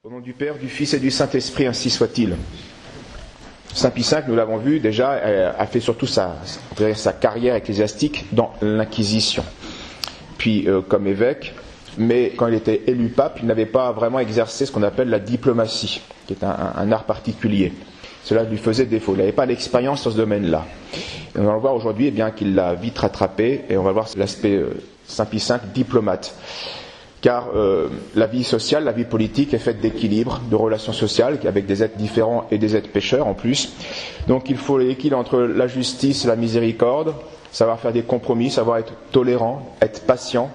Au nom du Père, du Fils et du Saint-Esprit, ainsi soit-il. Saint Pie V, nous l'avons vu déjà, a fait surtout sa carrière ecclésiastique dans l'Inquisition. Puis comme évêque, mais quand il était élu pape, il n'avait pas vraiment exercé ce qu'on appelle la diplomatie, qui est un art particulier. Cela lui faisait défaut. Il n'avait pas l'expérience sur ce domaine-là. Et on va voir aujourd'hui qu'il l'a vite rattrapé, et on va voir l'aspect Saint Pie V diplomate. Car la vie sociale, la vie politique est faite d'équilibre, de relations sociales, avec des êtres différents et des êtres pécheurs en plus. Donc il faut l'équilibre entre la justice et la miséricorde, savoir faire des compromis, savoir être tolérant, être patient,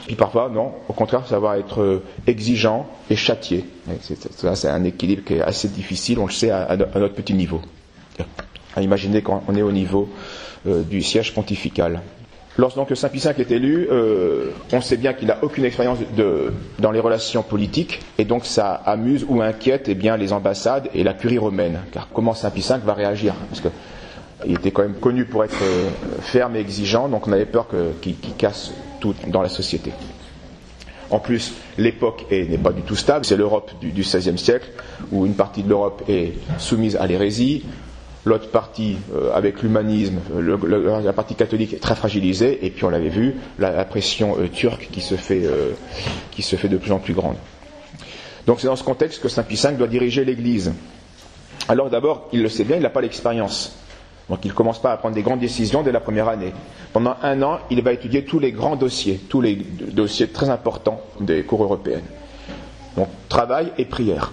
puis parfois, non, au contraire, savoir être exigeant et châtier. C'est un équilibre qui est assez difficile, on le sait, à notre petit niveau. À imaginer quand on est au niveau du siège pontifical. Lorsque Saint Pie V est élu, on sait bien qu'il n'a aucune expérience dans les relations politiques, et donc ça amuse ou inquiète les ambassades et la curie romaine. Car comment Saint Pie V va réagir ? Parce qu'il était quand même connu pour être ferme et exigeant, donc on avait peur qu'il casse tout dans la société. En plus, l'époque n'est pas du tout stable, c'est l'Europe du XVIe siècle, où une partie de l'Europe est soumise à l'hérésie. L'autre partie, avec l'humanisme, la partie catholique est très fragilisée, et puis on l'avait vu, la pression turque qui se fait de plus en plus grande. Donc c'est dans ce contexte que Saint Pie V doit diriger l'Église. Alors d'abord, il le sait bien, il n'a pas l'expérience. Donc il ne commence pas à prendre des grandes décisions dès la première année. Pendant 1 an, il va étudier tous les grands dossiers, tous les dossiers très importants des cours européennes. Donc travail et prière.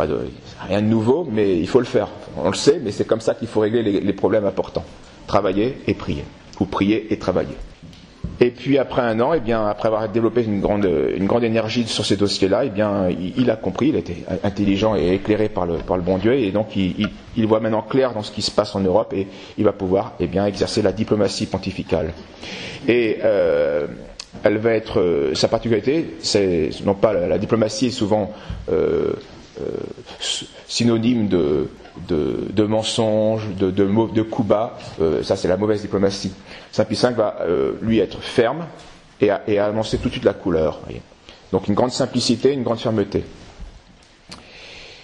Il n'y a rien de nouveau, mais il faut le faire. On le sait, mais c'est comme ça qu'il faut régler les problèmes importants. Travailler et prier. Ou prier et travailler. Et puis après 1 an, après avoir développé une grande énergie sur ces dossiers-là, il a compris, il était intelligent et éclairé par le bon Dieu, et donc il voit maintenant clair dans ce qui se passe en Europe, et il va pouvoir exercer la diplomatie pontificale. Et elle va être sa particularité, c'est non pas la diplomatie est souvent synonyme de mensonges, de coups bas, ça c'est la mauvaise diplomatie. Saint Pie V va lui être ferme et annoncer tout de suite la couleur. Voyez. Donc une grande simplicité, une grande fermeté.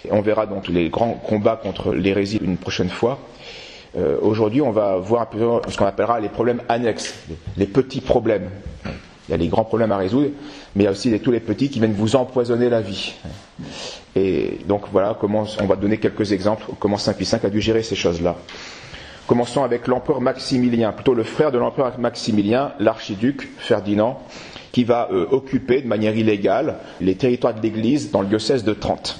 Et on verra donc les grands combats contre l'hérésie une prochaine fois. Aujourd'hui on va voir un peu ce qu'on appellera les problèmes annexes, les petits problèmes. Il y a les grands problèmes à résoudre, mais il y a aussi tous les petits qui viennent vous empoisonner la vie. Et donc voilà comment on va donner quelques exemples, comment Saint Pie V a dû gérer ces choses-là. Commençons avec l'empereur Maximilien, plutôt le frère de l'empereur Maximilien, l'archiduc Ferdinand, qui va occuper de manière illégale les territoires de l'Église dans le diocèse de Trente.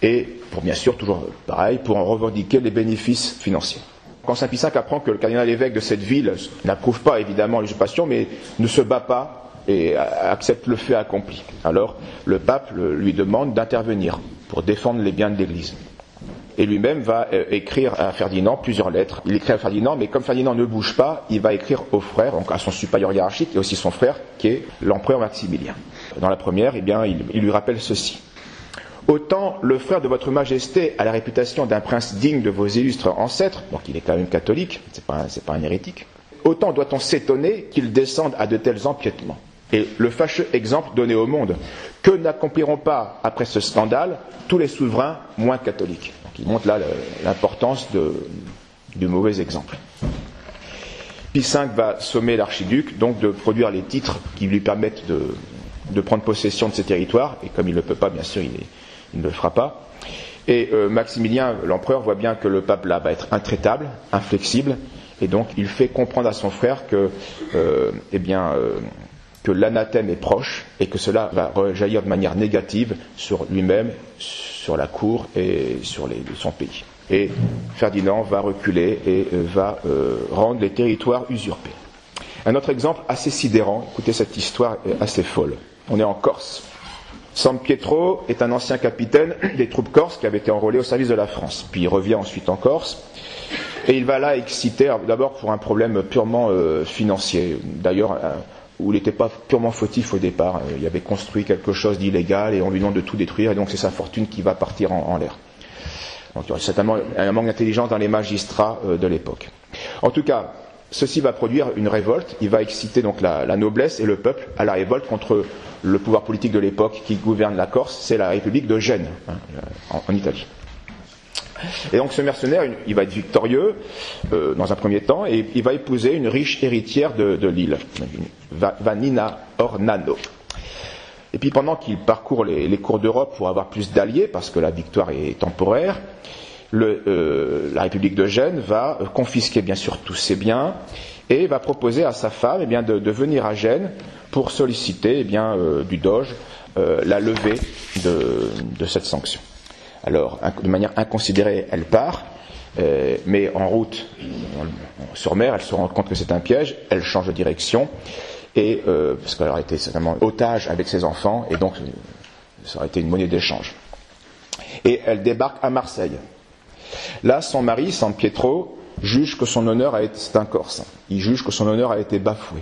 Et pour bien sûr, toujours pareil, pour en revendiquer les bénéfices financiers. Quand Saint Pie V apprend que le cardinal évêque de cette ville n'approuve pas évidemment l'usurpation, mais ne se bat pas et accepte le fait accompli, alors le pape lui demande d'intervenir pour défendre les biens de l'Église. Et lui-même va écrire à Ferdinand plusieurs lettres. Il écrit à Ferdinand, mais comme Ferdinand ne bouge pas, il va écrire au frère, donc à son supérieur hiérarchique, et aussi son frère, qui est l'empereur Maximilien. Dans la première, il lui rappelle ceci. Autant le frère de votre majesté a la réputation d'un prince digne de vos illustres ancêtres, donc il est quand même catholique, c'est pas un hérétique, autant doit-on s'étonner qu'il descende à de tels empiètements. Et le fâcheux exemple donné au monde, que n'accompliront pas après ce scandale tous les souverains moins catholiques. Donc il montre là l'importance du mauvais exemple. Pie V va sommer l'archiduc donc de produire les titres qui lui permettent de prendre possession de ces territoires, et comme il ne le peut pas, bien sûr, il ne le fera pas. Et Maximilien, l'empereur, voit bien que le pape là va être intraitable, inflexible, et donc il fait comprendre à son frère que l'anathème est proche, et que cela va rejaillir de manière négative sur lui-même, sur la cour et sur son pays. Et Ferdinand va reculer et va rendre les territoires usurpés. Un autre exemple assez sidérant, écoutez, cette histoire est assez folle. On est en Corse. San Pietro est un ancien capitaine des troupes corses qui avait été enrôlé au service de la France. Puis il revient ensuite en Corse. Et il va là exciter, d'abord pour un problème purement financier. D'ailleurs, où il n'était pas purement fautif au départ. Il avait construit quelque chose d'illégal et on lui demande de tout détruire. Et donc c'est sa fortune qui va partir en l'air. Donc il y aurait certainement un manque d'intelligence dans les magistrats de l'époque. En tout cas, ceci va produire une révolte, il va exciter donc la noblesse et le peuple à la révolte contre le pouvoir politique de l'époque qui gouverne la Corse, c'est la République de Gênes, en Italie. Et donc ce mercenaire, il va être victorieux dans un premier temps, et il va épouser une riche héritière de l'île, Vanina Ornano. Et puis pendant qu'il parcourt les cours d'Europe pour avoir plus d'alliés, parce que la victoire est temporaire, la République de Gênes va confisquer bien sûr tous ses biens et va proposer à sa femme de venir à Gênes pour solliciter du doge la levée de cette sanction. Alors, de manière inconsidérée, elle part, mais en route, sur mer, elle se rend compte que c'est un piège, elle change de direction, et parce qu'elle aurait été certainement otage avec ses enfants, et donc ça aurait été une monnaie d'échange. Et elle débarque à Marseille. Là, son mari, San Pietro, juge que son honneur c'est un Corse, il juge que son honneur a été bafoué,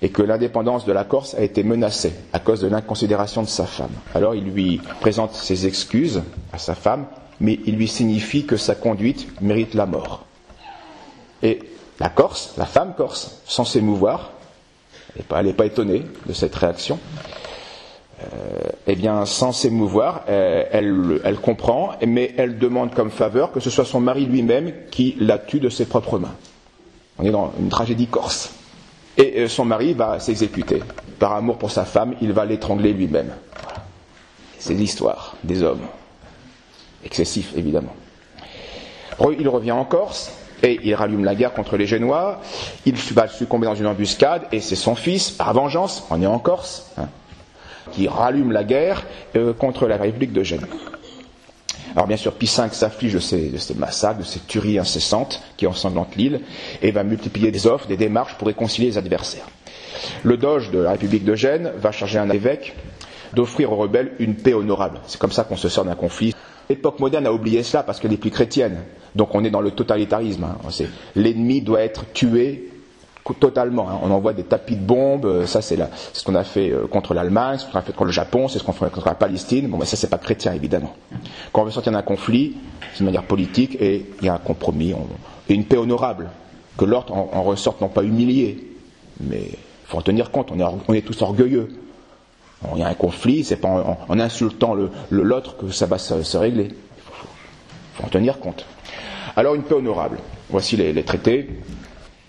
et que l'indépendance de la Corse a été menacée à cause de l'inconsidération de sa femme. Alors il lui présente ses excuses à sa femme, mais il lui signifie que sa conduite mérite la mort. Et la Corse, la femme corse, sans s'émouvoir, elle n'est pas étonnée de cette réaction, sans s'émouvoir, elle comprend, mais elle demande comme faveur que ce soit son mari lui-même qui la tue de ses propres mains. On est dans une tragédie corse. Et son mari va s'exécuter. Par amour pour sa femme, il va l'étrangler lui-même. Voilà. C'est l'histoire des hommes. Excessif, évidemment. Il revient en Corse, et il rallume la guerre contre les Génois. Il va succomber dans une embuscade, et c'est son fils, par vengeance, on est en Corse, qui rallume la guerre contre la République de Gênes. Alors bien sûr, Pie V s'afflige de ces massacres, de ces tueries incessantes qui ensanglantent l'île, et va multiplier des offres, des démarches pour réconcilier les adversaires. Le doge de la République de Gênes va charger un évêque d'offrir aux rebelles une paix honorable. C'est comme ça qu'on se sort d'un conflit. L'époque moderne a oublié cela parce qu'elle est plus chrétienne. Donc on est dans le totalitarisme. L'ennemi doit être tué totalement. On envoie des tapis de bombes. Ça c'est ce qu'on a fait contre l'Allemagne, c'est ce qu'on a fait contre le Japon, c'est ce qu'on fait contre la Palestine. Ça c'est pas chrétien évidemment. Quand on veut sortir d'un conflit, c'est de manière politique et il y a un compromis et une paix honorable. Que l'autre en ressorte non pas humilié, mais il faut en tenir compte. On est tous orgueilleux. Il y a un conflit, c'est pas en insultant l'autre que ça va se régler. Il faut en tenir compte. Alors une paix honorable. Voici les traités.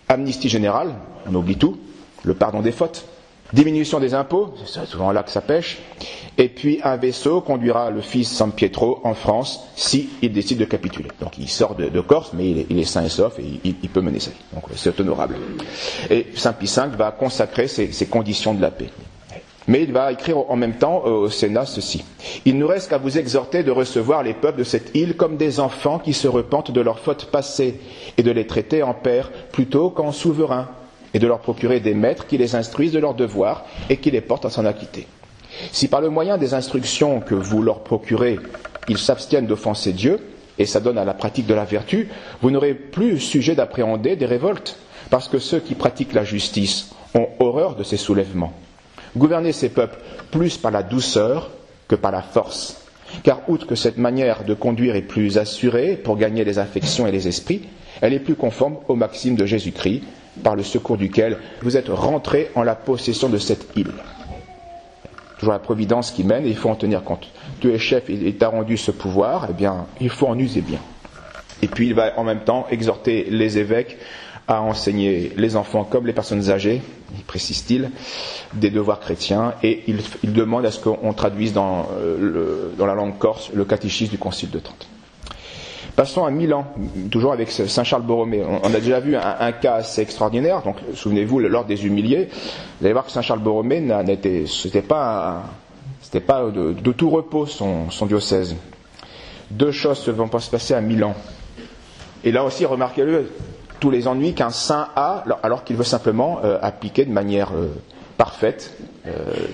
Amnistie générale, on oublie tout. Le pardon des fautes. Diminution des impôts, c'est souvent là que ça pêche. Et puis un vaisseau conduira le fils San Pietro en France s'il décide de capituler. Donc il sort de Corse, mais il est sain et sauf et il peut mener sa vie. Donc c'est honorable. Et Saint Pie V va consacrer ces conditions de la paix. Mais il va écrire en même temps au Sénat ceci. Il ne reste qu'à vous exhorter de recevoir les peuples de cette île comme des enfants qui se repentent de leurs fautes passées et de les traiter en pères plutôt qu'en souverains et de leur procurer des maîtres qui les instruisent de leurs devoirs et qui les portent à s'en acquitter. Si par le moyen des instructions que vous leur procurez, ils s'abstiennent d'offenser Dieu et s'adonnent à la pratique de la vertu, vous n'aurez plus sujet d'appréhender des révoltes parce que ceux qui pratiquent la justice ont horreur de ces soulèvements. Gouvernez ces peuples plus par la douceur que par la force, car outre que cette manière de conduire est plus assurée pour gagner les affections et les esprits, elle est plus conforme aux maximes de Jésus-Christ, par le secours duquel vous êtes rentrés en la possession de cette île. Toujours la providence qui mène, et il faut en tenir compte. Dieu est chef, il t'a rendu ce pouvoir, il faut en user bien. Et puis il va en même temps exhorter les évêques à enseigner les enfants comme les personnes âgées, précise-t-il, des devoirs chrétiens, et il demande à ce qu'on traduise dans la langue corse le catéchisme du Concile de Trente. Passons à Milan, toujours avec Saint Charles Borromée. On a déjà vu un cas assez extraordinaire, donc souvenez-vous, l'ordre des humiliés. Vous allez voir que Saint Charles Borromée c'était pas de tout repos son diocèse. Deux choses vont pas se passer à Milan. Et là aussi, remarquez-le, tous les ennuis qu'un saint a, alors qu'il veut simplement appliquer de manière parfaite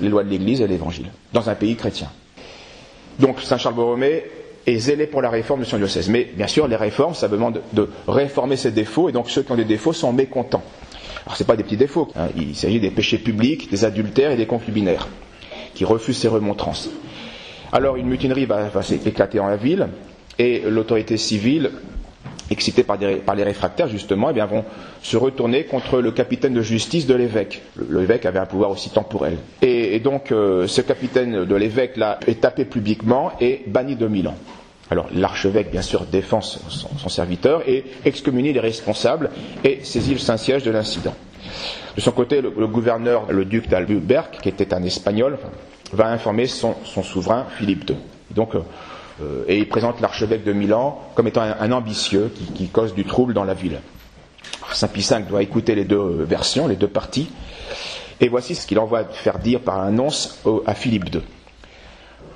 les lois de l'Église et l'Évangile, dans un pays chrétien. Donc Saint Charles Borromée est zélé pour la réforme de son diocèse. Mais bien sûr, les réformes, ça demande de réformer ses défauts, et donc ceux qui ont des défauts sont mécontents. Alors c'est pas des petits défauts, il s'agit des péchés publics, des adultères et des concubinaires, qui refusent ces remontrances. Alors une mutinerie va s'éclater dans la ville, et l'autorité civile excités par les réfractaires justement, eh bien, vont se retourner contre le capitaine de justice de l'évêque. L'évêque avait un pouvoir aussi temporel. Et donc ce capitaine de l'évêque là est tapé publiquement et banni de Milan. Alors l'archevêque bien sûr défend son serviteur et excommunie les responsables et saisit le Saint-Siège de l'incident. De son côté, le gouverneur, le duc d'Albuquerque, qui était un Espagnol, va informer son souverain Philippe II. Et il présente l'archevêque de Milan comme étant un ambitieux qui cause du trouble dans la ville. Saint Pie V doit écouter les deux versions, les deux parties, et voici ce qu'il envoie faire dire par un nonce à Philippe II.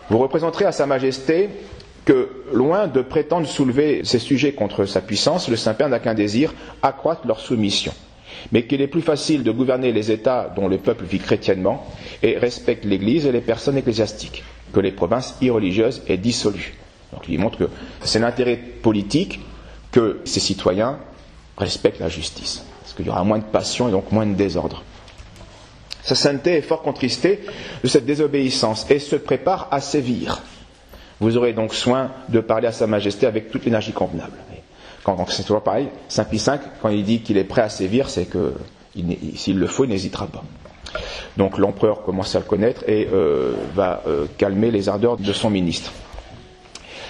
Vous représenterez à Sa Majesté que, loin de prétendre soulever ces sujets contre sa puissance, le Saint-Père n'a qu'un désir, accroître leur soumission, mais qu'il est plus facile de gouverner les États dont le peuple vit chrétiennement et respecte l'Église et les personnes ecclésiastiques, que les provinces irreligieuses aient dissolues. Donc il montre que c'est l'intérêt politique que ces citoyens respectent la justice, parce qu'il y aura moins de passion et donc moins de désordre. Sa sainteté est fort contristée de cette désobéissance et se prépare à sévir. Vous aurez donc soin de parler à Sa Majesté avec toute l'énergie convenable. Donc c'est toujours pareil, Saint Pie V, quand il dit qu'il est prêt à sévir, c'est que s'il le faut, il n'hésitera pas. Donc l'empereur commence à le connaître et va calmer les ardeurs de son ministre.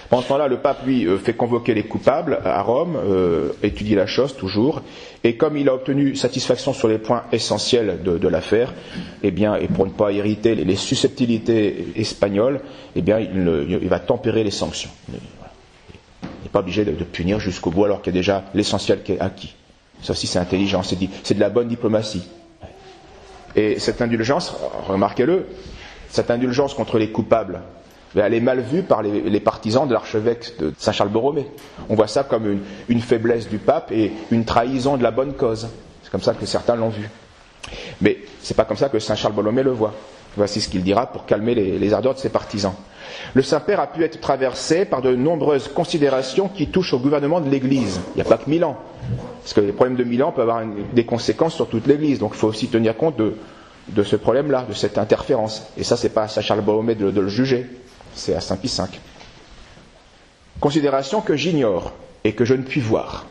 Pendant ce temps-là, le pape, lui, fait convoquer les coupables à Rome, étudie la chose toujours, et comme il a obtenu satisfaction sur les points essentiels de l'affaire, eh bien, et pour ne pas irriter les susceptibilités espagnoles, eh bien, il va tempérer les sanctions. Il n'est pas obligé de punir jusqu'au bout alors qu'il y a déjà l'essentiel qui est acquis. Ça aussi, c'est intelligent, c'est de la bonne diplomatie. Et cette indulgence, remarquez-le, cette indulgence contre les coupables, elle est mal vue par les partisans de l'archevêque de Saint-Charles-Borromée. On voit ça comme une faiblesse du pape et une trahison de la bonne cause. C'est comme ça que certains l'ont vu. Mais c'est pas comme ça que Saint-Charles-Borromée le voit. Voici ce qu'il dira pour calmer les ardeurs de ses partisans. Le Saint-Père a pu être traversé par de nombreuses considérations qui touchent au gouvernement de l'Église. Il n'y a pas que Milan. Parce que les problèmes de Milan peuvent avoir des conséquences sur toute l'Église. Donc il faut aussi tenir compte de ce problème-là, de cette interférence. Et ça, c'est pas à Saint-Charles-Borromée de le juger. C'est à Saint Pie V. Considération que j'ignore et que je ne puis voir.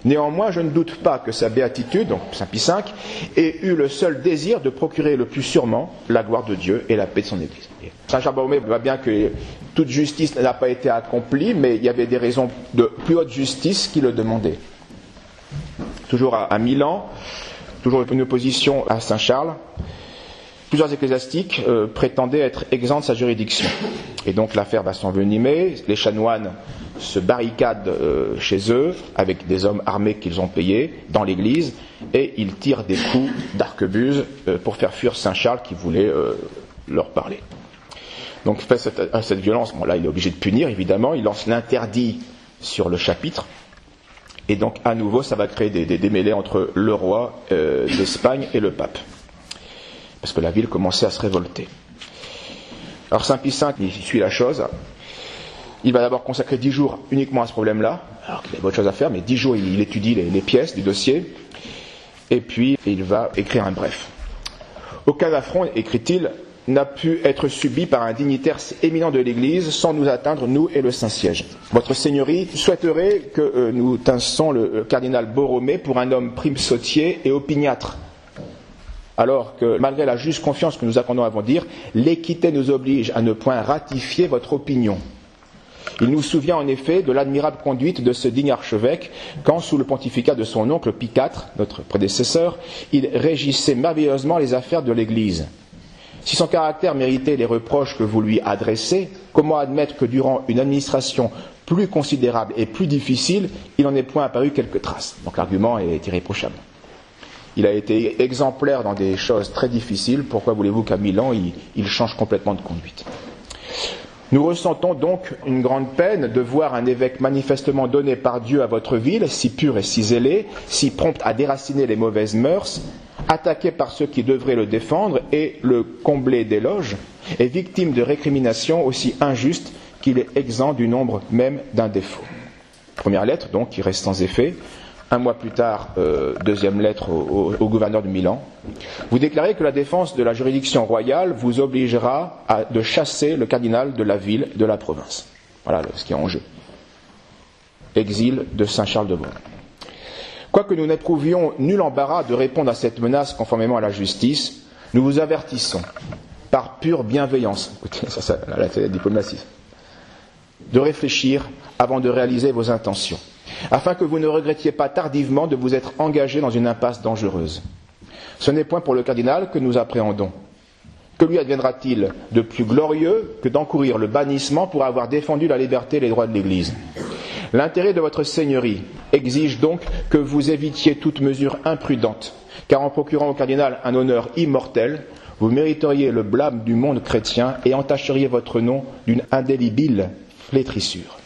Néanmoins, je ne doute pas que sa béatitude, donc Saint Pie V, ait eu le seul désir de procurer le plus sûrement la gloire de Dieu et la paix de son Église. Saint Charles-Borromée voit bien que toute justice n'a pas été accomplie, mais il y avait des raisons de plus haute justice qui le demandaient. Toujours à Milan, toujours une opposition à Saint Charles, plusieurs ecclésiastiques prétendaient être exempts de sa juridiction. Et donc l'affaire va s'envenimer, les chanoines se barricadent chez eux avec des hommes armés qu'ils ont payés dans l'église et ils tirent des coups d'arquebuse pour faire fuir Saint Charles qui voulait leur parler. Donc face à cette violence, là il est obligé de punir évidemment, il lance l'interdit sur le chapitre et donc à nouveau ça va créer des démêlés entre le roi d'Espagne et le pape. Parce que la ville commençait à se révolter. Alors Saint Pie V, il suit la chose. Il va d'abord consacrer 10 jours uniquement à ce problème-là, alors qu'il a autre chose à faire, mais 10 jours il étudie les pièces du dossier, et puis il va écrire un bref. Aucun affront, écrit-il, n'a pu être subi par un dignitaire éminent de l'Église sans nous atteindre, nous et le Saint-Siège. Votre Seigneurie souhaiterait que nous tinssons le cardinal Borromée pour un homme prime-sautier et opiniâtre, alors que, malgré la juste confiance que nous accordons à vos dires, l'équité nous oblige à ne point ratifier votre opinion. Il nous souvient en effet de l'admirable conduite de ce digne archevêque quand, sous le pontificat de son oncle Pie IV, notre prédécesseur, il régissait merveilleusement les affaires de l'Église. Si son caractère méritait les reproches que vous lui adressez, comment admettre que durant une administration plus considérable et plus difficile, il n'en ait point apparu quelques traces? Donc l'argument est irréprochable. Il a été exemplaire dans des choses très difficiles. Pourquoi voulez-vous qu'à Milan, il change complètement de conduite? Nous ressentons donc une grande peine de voir un évêque manifestement donné par Dieu à votre ville, si pur et si zélé, si prompt à déraciner les mauvaises mœurs, attaqué par ceux qui devraient le défendre et le combler d'éloges, et victime de récriminations aussi injustes qu'il est exempt du nombre même d'un défaut. Première lettre, donc, qui reste sans effet. Un mois plus tard, deuxième lettre au gouverneur de Milan. Vous déclarez que la défense de la juridiction royale vous obligera de chasser le cardinal de la ville, de la province. Voilà ce qui est en jeu. exil de Saint Charles de Gaulle. Quoique nous n'éprouvions nul embarras de répondre à cette menace conformément à la justice, nous vous avertissons, par pure bienveillance, écoutez, ça, là, c'est la diplomatie, de réfléchir avant de réaliser vos intentions, afin que vous ne regrettiez pas tardivement de vous être engagé dans une impasse dangereuse. Ce n'est point pour le cardinal que nous appréhendons. Que lui adviendra-t-il de plus glorieux que d'encourir le bannissement pour avoir défendu la liberté et les droits de l'Église ? L'intérêt de votre seigneurie exige donc que vous évitiez toute mesure imprudente, car en procurant au cardinal un honneur immortel, vous mériteriez le blâme du monde chrétien et entacheriez votre nom d'une indélébile flétrissure.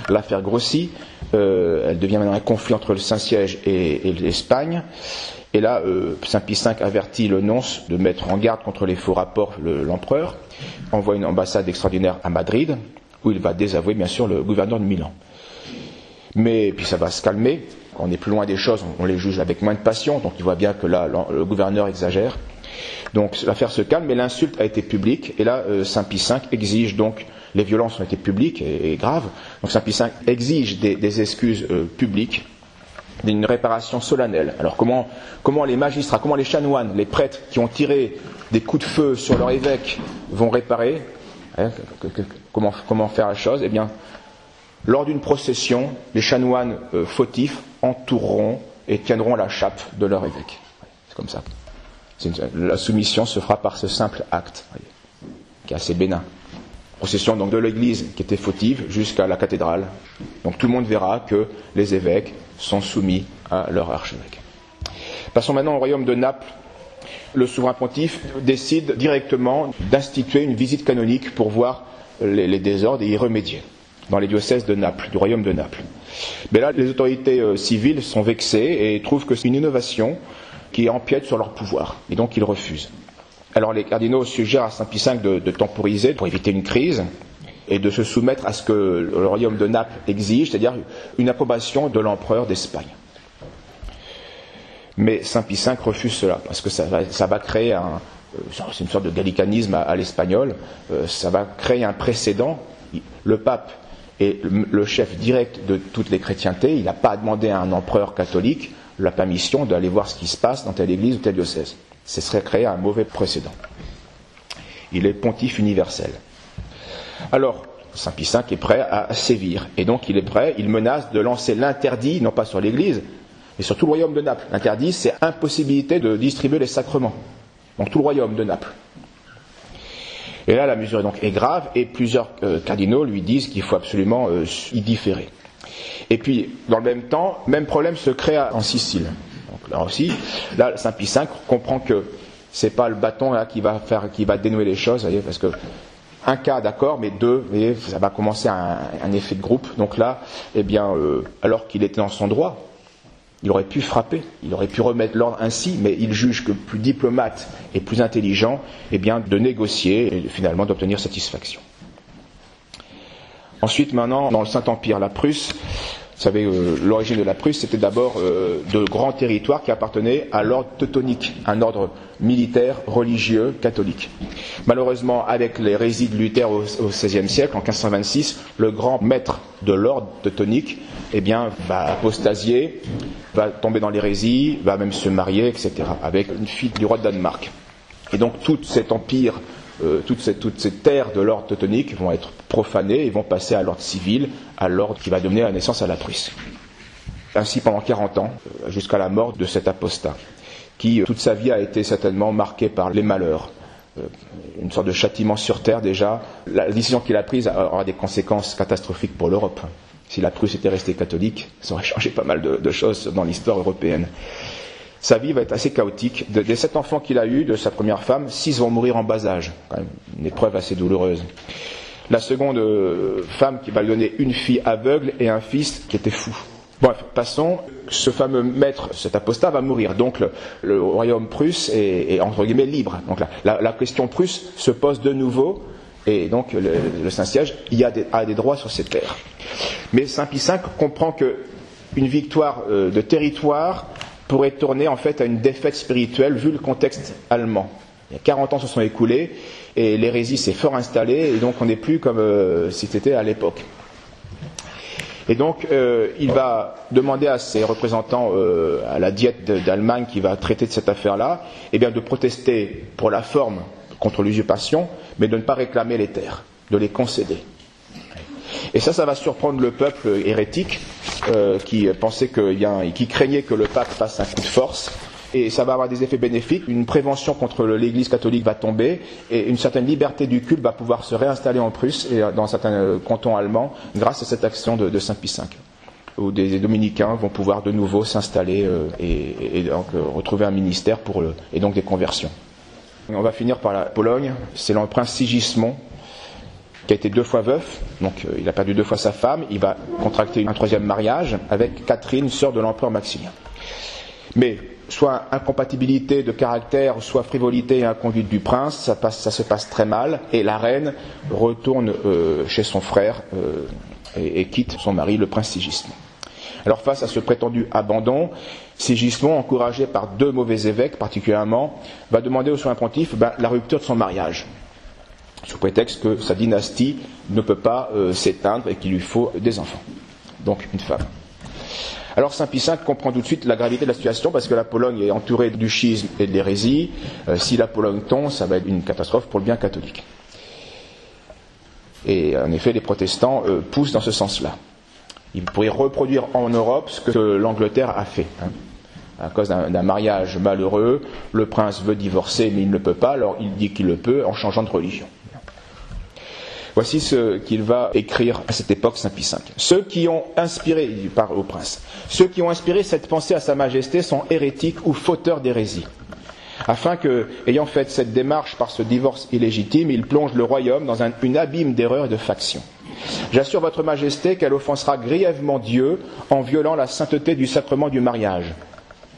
L'affaire grossit, elle devient maintenant un conflit entre le Saint-Siège et l'Espagne. Et là, Saint Pie V avertit le nonce de mettre en garde contre les faux rapports l'empereur, envoie une ambassade extraordinaire à Madrid, où il va désavouer bien sûr le gouverneur de Milan. Mais puis ça va se calmer, quand on est plus loin des choses, on les juge avec moins de passion, donc il voit bien que là, le gouverneur exagère. Donc l'affaire se calme, mais l'insulte a été publique, et là, Saint Pie V exige donc, les violences ont été publiques et graves, donc Saint Pie V exige des excuses publiques, d'une réparation solennelle. Alors comment les magistrats, comment les chanoines, les prêtres qui ont tiré des coups de feu sur leur évêque vont réparer, comment faire la chose ? Eh bien, lors d'une procession, les chanoines fautifs entoureront et tiendront la chape de leur évêque. C'est comme ça. La soumission se fera par ce simple acte, qui est assez bénin. Procession donc de l'église qui était fautive jusqu'à la cathédrale. Donc tout le monde verra que les évêques sont soumis à leur archevêque. Passons maintenant au royaume de Naples. Le souverain pontife décide directement d'instituer une visite canonique pour voir les désordres et y remédier dans les diocèses de Naples, du royaume de Naples. Mais là, les autorités civiles sont vexées et trouvent que c'est une innovation qui empiète sur leur pouvoir. Et donc ils refusent. Alors les cardinaux suggèrent à Saint Pie V de temporiser pour éviter une crise et de se soumettre à ce que le royaume de Naples exige, c'est-à-dire une approbation de l'empereur d'Espagne. Mais Saint Pie V refuse cela, parce que ça va créer c'est une sorte de gallicanisme à l'espagnol, ça va créer un précédent. Le pape est le chef direct de toutes les chrétientés, il n'a pas à demander à un empereur catholique la permission d'aller voir ce qui se passe dans telle église ou tel diocèse. Ce serait créer un mauvais précédent. Il est pontife universel. Alors, Saint Pie V est prêt à sévir, et donc il est prêt, il menace de lancer l'interdit, non pas sur l'Église, mais sur tout le royaume de Naples. L'interdit, c'est impossibilité de distribuer les sacrements. Donc tout le royaume de Naples. Et là, la mesure donc est grave, et plusieurs cardinaux lui disent qu'il faut absolument y différer. Et puis, dans le même temps, même problème se crée en Sicile. Donc là aussi, là, Saint Pie V comprend que c'est pas le bâton là qui va dénouer les choses, vous voyez, parce que un cas d'accord, mais deux, vous voyez, ça va commencer un effet de groupe. Donc là, eh bien, alors qu'il était dans son droit, il aurait pu frapper, il aurait pu remettre l'ordre ainsi, mais il juge que plus diplomate et plus intelligent, eh bien, de négocier et finalement d'obtenir satisfaction. Ensuite, maintenant, dans le Saint-Empire, la Prusse, vous savez, l'origine de la Prusse, c'était d'abord de grands territoires qui appartenaient à l'ordre teutonique, un ordre militaire, religieux, catholique. Malheureusement, avec l'hérésie de Luther au XVIe siècle, en 1526, le grand maître de l'ordre teutonique, eh bien, va apostasier, va tomber dans l'hérésie, va même se marier, etc., avec une fille du roi de Danemark. Et donc, tout cet empire, toutes ces terres de l'ordre teutonique vont être profanées et vont passer à l'ordre civil, à l'ordre qui va donner la naissance à la Prusse. Ainsi pendant 40 ans, jusqu'à la mort de cet apostat, qui toute sa vie a été certainement marqué par les malheurs. Une sorte de châtiment sur terre déjà. La décision qu'il a prise aura des conséquences catastrophiques pour l'Europe. Si la Prusse était restée catholique, ça aurait changé pas mal de choses dans l'histoire européenne. Sa vie va être assez chaotique. Des 7 enfants qu'il a eus, de sa première femme, 6 vont mourir en bas âge. Quand même une épreuve assez douloureuse. La seconde femme qui va lui donner une fille aveugle et un fils qui était fou. Bref, passons. Ce fameux maître, cet apostat, va mourir. Donc le royaume prusse est entre guillemets libre. Donc la question prusse se pose de nouveau. Et donc le Saint-Siège a des droits sur ces terres. Mais Saint Pie V comprend qu'une victoire de territoire pourrait tourner en fait à une défaite spirituelle vu le contexte allemand. Il y a 40 ans se sont écoulés et l'hérésie s'est fort installée et donc on n'est plus comme si c'était à l'époque. Et donc, il va demander à ses représentants à la Diète d'Allemagne qui va traiter de cette affaire-là, eh bien, de protester pour la forme contre l'usurpation, mais de ne pas réclamer les terres, de les concéder. Et ça va surprendre le peuple hérétique qui pensait qui craignait que le pape fasse un coup de force. Et ça va avoir des effets bénéfiques. Une prévention contre l'Église catholique va tomber et une certaine liberté du culte va pouvoir se réinstaller en Prusse et dans certains cantons allemands grâce à cette action de Saint Pie V, où des dominicains vont pouvoir de nouveau s'installer et donc retrouver un ministère et donc des conversions. On va finir par la Pologne. C'est le prince Sigismond qui a été 2 fois veuf, donc il a perdu 2 fois sa femme. Il va contracter un 3e mariage avec Catherine, sœur de l'empereur Maximilien. Mais soit incompatibilité de caractère, soit frivolité et inconduite du prince, ça se passe très mal, et la reine retourne chez son frère et quitte son mari, le prince Sigismond. Alors face à ce prétendu abandon, Sigismond, encouragé par 2 mauvais évêques particulièrement, va demander au souverain pontife la rupture de son mariage, sous prétexte que sa dynastie ne peut pas s'éteindre et qu'il lui faut des enfants, donc une femme. Alors Saint Pie V comprend tout de suite la gravité de la situation parce que la Pologne est entourée du schisme et de l'hérésie. Si la Pologne tombe, ça va être une catastrophe pour le bien catholique. Et en effet, les protestants poussent dans ce sens-là. Ils pourraient reproduire en Europe ce que l'Angleterre a fait. À cause d'un mariage malheureux, le prince veut divorcer mais il ne peut pas, alors il dit qu'il le peut en changeant de religion. Voici ce qu'il va écrire à cette époque, Saint Pie V. Ceux qui ont inspiré, il parle au prince, ceux qui ont inspiré cette pensée à Sa Majesté sont hérétiques ou fauteurs d'hérésie, afin que, ayant fait cette démarche par ce divorce illégitime, ils plongent le royaume dans une abîme d'erreurs et de factions. J'assure votre Majesté qu'elle offensera grièvement Dieu en violant la sainteté du sacrement du mariage,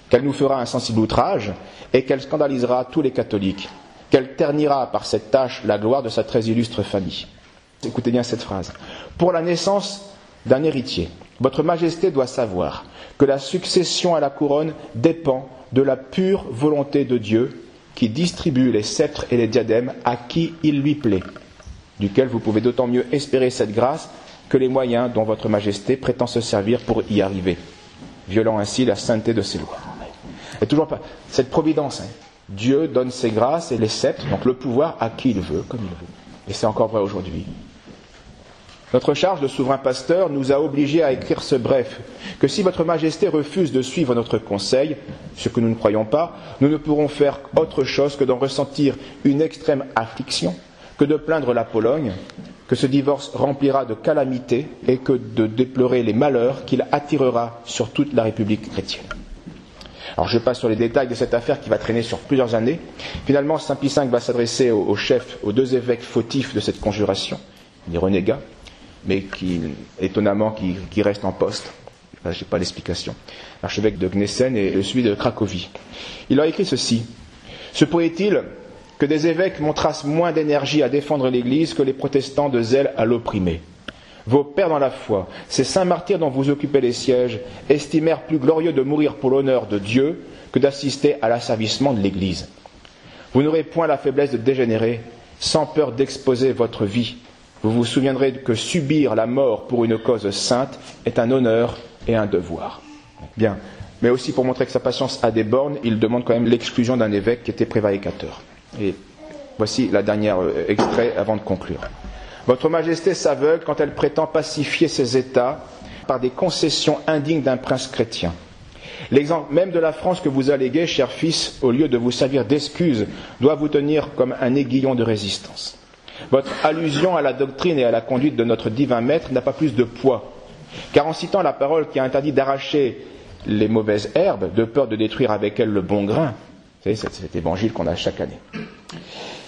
qu'elle nous fera un sensible outrage et qu'elle scandalisera tous les catholiques, qu'elle ternira par cette tâche la gloire de sa très illustre famille. Écoutez bien cette phrase. Pour la naissance d'un héritier, votre Majesté doit savoir que la succession à la couronne dépend de la pure volonté de Dieu qui distribue les sceptres et les diadèmes à qui il lui plaît, duquel vous pouvez d'autant mieux espérer cette grâce que les moyens dont votre Majesté prétend se servir pour y arriver, violant ainsi la sainteté de ses lois. Et toujours pas cette providence. Dieu donne ses grâces et les sceptres, donc le pouvoir, à qui il veut, comme il veut. Et c'est encore vrai aujourd'hui. Notre charge de souverain pasteur nous a obligés à écrire ce bref, que si votre Majesté refuse de suivre notre conseil, ce que nous ne croyons pas, nous ne pourrons faire autre chose que d'en ressentir une extrême affliction, que de plaindre la Pologne, que ce divorce remplira de calamités et que de déplorer les malheurs qu'il attirera sur toute la République chrétienne. Alors je passe sur les détails de cette affaire qui va traîner sur plusieurs années. Finalement, Saint Pie V va s'adresser aux chefs, aux 2 évêques fautifs de cette conjuration, des renégats, mais étonnamment, qui restent en poste. Je n'ai pas l'explication. L'archevêque de Gnesen et celui de Cracovie. Il leur écrit ceci. Se pourrait-il que des évêques montrassent moins d'énergie à défendre l'Église que les protestants de zèle à l'opprimer? Vos pères dans la foi, ces saints martyrs dont vous occupez les sièges, estimèrent plus glorieux de mourir pour l'honneur de Dieu que d'assister à l'asservissement de l'Église. Vous n'aurez point la faiblesse de dégénérer, sans peur d'exposer votre vie. Vous vous souviendrez que subir la mort pour une cause sainte est un honneur et un devoir. Bien, mais aussi pour montrer que sa patience a des bornes, il demande quand même l'exclusion d'un évêque qui était prévaricateur. Et voici la dernière extrait avant de conclure. Votre Majesté s'aveugle quand elle prétend pacifier ses États par des concessions indignes d'un prince chrétien. L'exemple même de la France que vous alléguez, cher fils, au lieu de vous servir d'excuse, doit vous tenir comme un aiguillon de résistance. Votre allusion à la doctrine et à la conduite de notre divin maître n'a pas plus de poids, car en citant la parole qui a interdit d'arracher les mauvaises herbes, de peur de détruire avec elles le bon grain, vous savez, c'est cet évangile qu'on a chaque année.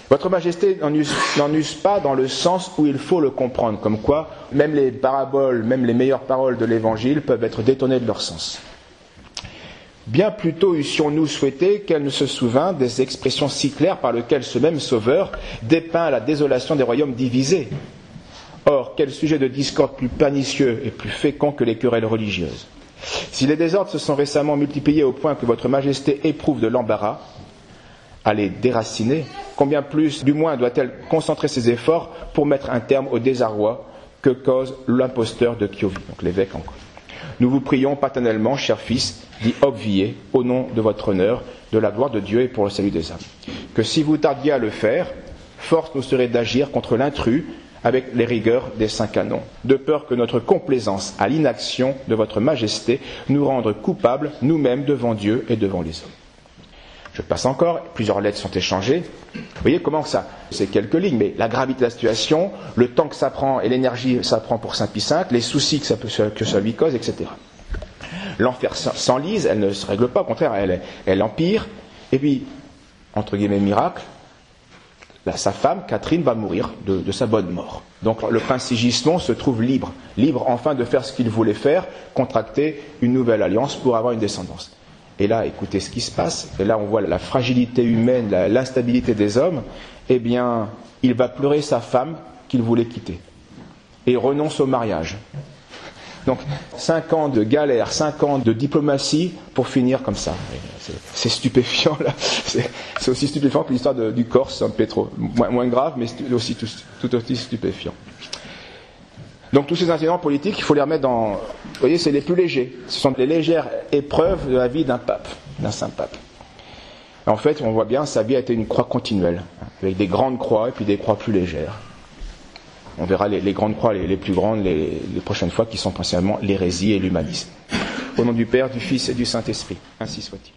Votre Majesté n'en use pas dans le sens où il faut le comprendre, comme quoi même les paraboles, même les meilleures paroles de l'Évangile peuvent être détournées de leur sens. Bien plutôt eussions-nous souhaité qu'elle ne se souvînt des expressions si claires par lesquelles ce même Sauveur dépeint la désolation des royaumes divisés. Or, quel sujet de discorde plus pernicieux et plus fécond que les querelles religieuses. Si les désordres se sont récemment multipliés au point que votre Majesté éprouve de l'embarras à les déraciner, combien plus, du moins, doit-elle concentrer ses efforts pour mettre un terme au désarroi que cause l'imposteur de Kiovi, donc l'évêque encore. Nous vous prions paternellement, cher fils, dit Obvier, au nom de votre honneur, de la gloire de Dieu et pour le salut des âmes, que si vous tardiez à le faire, force nous serait d'agir contre l'intrus avec les rigueurs des saints canons, de peur que notre complaisance à l'inaction de votre majesté nous rende coupables nous-mêmes devant Dieu et devant les hommes. Je passe encore, plusieurs lettres sont échangées. Vous voyez comment ça, c'est quelques lignes, mais la gravité de la situation, le temps que ça prend et l'énergie que ça prend pour Saint Pie V, les soucis que ça lui cause, etc. L'enfer s'enlise, elle ne se règle pas, au contraire, elle empire. Et puis, entre guillemets, miracle, sa femme, Catherine, va mourir de sa bonne mort. Donc le prince Sigismond se trouve libre enfin de faire ce qu'il voulait faire, contracter une nouvelle alliance pour avoir une descendance. Et là, écoutez ce qui se passe, et là on voit la fragilité humaine, l'instabilité des hommes, eh bien, il va pleurer sa femme qu'il voulait quitter, et renonce au mariage. Donc, 5 ans de galère, 5 ans de diplomatie pour finir comme ça. C'est stupéfiant, là. C'est aussi stupéfiant que l'histoire du Corse, San Pietro. Moins grave, mais aussi tout aussi stupéfiant. Donc, tous ces incidents politiques, il faut les remettre dans... Vous voyez, c'est les plus légers. Ce sont les légères épreuves de la vie d'un pape, d'un saint pape. En fait, on voit bien, sa vie a été une croix continuelle, avec des grandes croix et puis des croix plus légères. On verra les grandes croix, les plus grandes, les prochaines fois, qui sont principalement l'hérésie et l'humanisme. Au nom du Père, du Fils et du Saint-Esprit. Ainsi soit-il.